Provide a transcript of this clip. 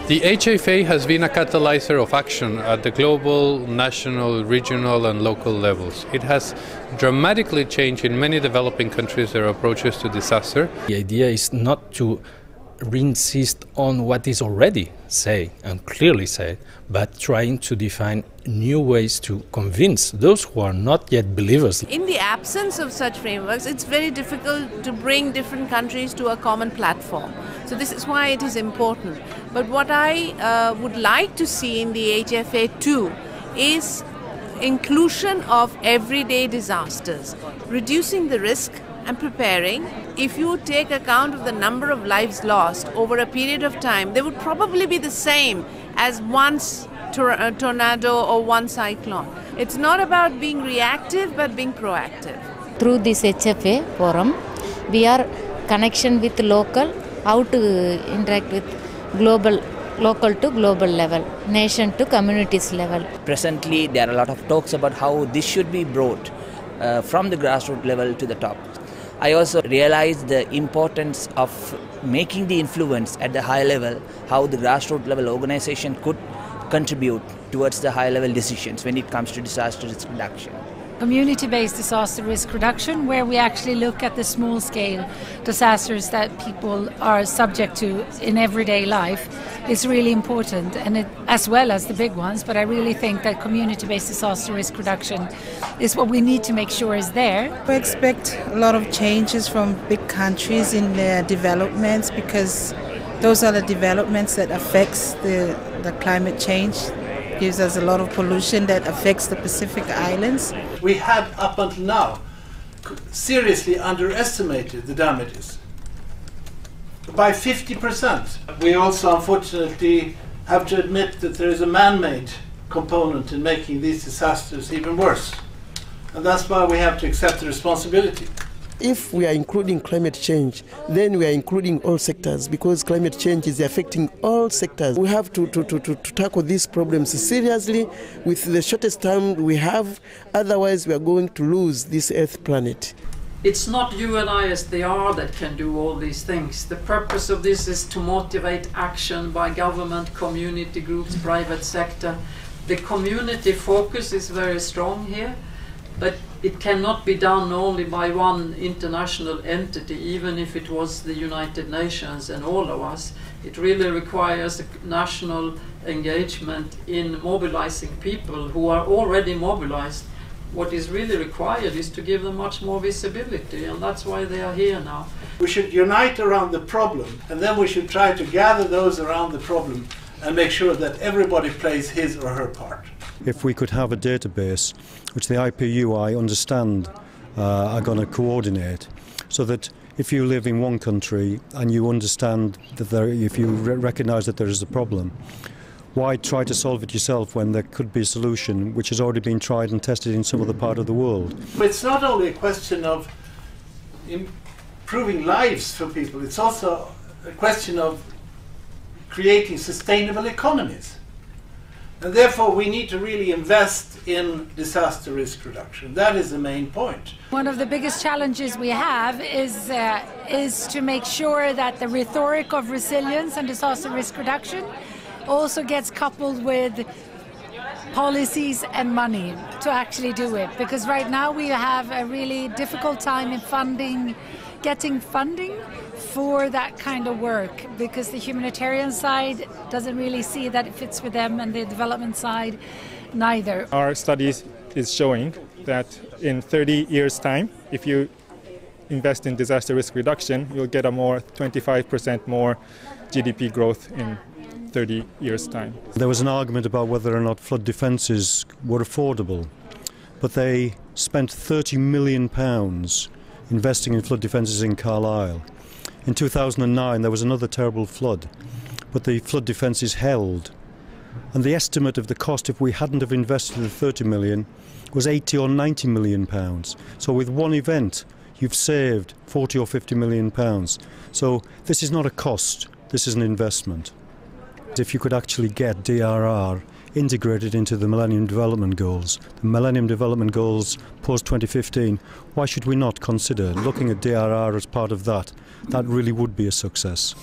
The HFA has been a catalyzer of action at the global, national, regional and local levels. It has dramatically changed in many developing countries their approaches to disaster. The idea is not to insist on what is already said and clearly said, but trying to define new ways to convince those who are not yet believers. In the absence of such frameworks, it's very difficult to bring different countries to a common platform. So this is why it is important. But what I would like to see in the HFA too is inclusion of everyday disasters, reducing the risk and preparing. If you take account of the number of lives lost over a period of time, they would probably be the same as one tornado or one cyclone. It's not about being reactive but being proactive. Through this HFA forum, we are connection with local, how to interact with global, local to global level, nation to communities level. Presently, there are a lot of talks about how this should be brought from the grassroots level to the top. I also realized the importance of making the influence at the high level, how the grassroots level organization could contribute towards the high level decisions when it comes to disaster risk reduction. Community-based disaster risk reduction, where we actually look at the small-scale disasters that people are subject to in everyday life, is really important, and as well as the big ones. But I really think that community-based disaster risk reduction is what we need to make sure is there. We expect a lot of changes from big countries in their developments, because those are the developments that affects the climate change. Gives us a lot of pollution that affects the Pacific Islands. We had up until now seriously underestimated the damages by 50%. We also unfortunately have to admit that there is a man-made component in making these disasters even worse. And that's why we have to accept the responsibility. If we are including climate change, then we are including all sectors, because climate change is affecting all sectors. We have to tackle these problems seriously with the shortest time we have, otherwise we are going to lose this Earth planet. It's not you and I as they are that can do all these things. The purpose of this is to motivate action by government, community groups, private sector. The community focus is very strong here, but it cannot be done only by one international entity, even if it was the United Nations and all of us. It really requires a national engagement in mobilizing people who are already mobilized. What is really required is to give them much more visibility, and that's why they are here now. We should unite around the problem, and then we should try to gather those around the problem and make sure that everybody plays his or her part. If we could have a database which the IPUI understand are going to coordinate, so that if you live in one country and you understand that if you recognise that there is a problem, why try to solve it yourself when there could be a solution which has already been tried and tested in some other part of the world? It's not only a question of improving lives for people, it's also a question of creating sustainable economies. And therefore we need to really invest in disaster risk reduction. That is the main point. One of the biggest challenges we have is to make sure that the rhetoric of resilience and disaster risk reduction also gets coupled with policies and money to actually do it. Because right now we have a really difficult time in getting funding for that kind of work, because the humanitarian side doesn't really see that it fits with them, and the development side neither. Our study is showing that in 30 years' time, if you invest in disaster risk reduction, you'll get a 25% more GDP growth in 30 years' time. There was an argument about whether or not flood defences were affordable, but they spent £30 million investing in flood defences in Carlisle. In 2009 there was another terrible flood, but the flood defences held. And the estimate of the cost, if we hadn't have invested the 30 million, was 80 or 90 million pounds. So with one event you've saved 40 or 50 million pounds. So this is not a cost, this is an investment. If you could actually get DRR integrated into the Millennium Development Goals, the Millennium Development Goals post-2015, why should we not consider looking at DRR as part of that? That really would be a success.